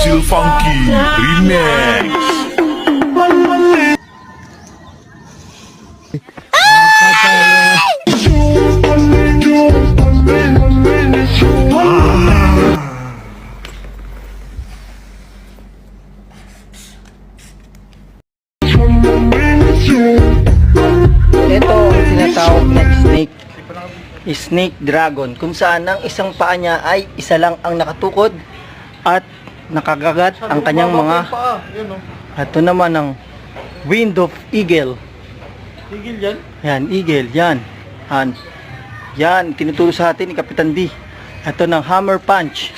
Chill Funky Remix. Ito ang tinatawag na snake dragon, kung saan ang isang paa niya ay isa lang ang nakatukod at nakagagat ang kanyang mga. Ito naman ang wind of eagle. Tigil yan. Yan, eagle, yan. Yan, tinuturo sa atin ni Kapitan D. Ito ng hammer punch.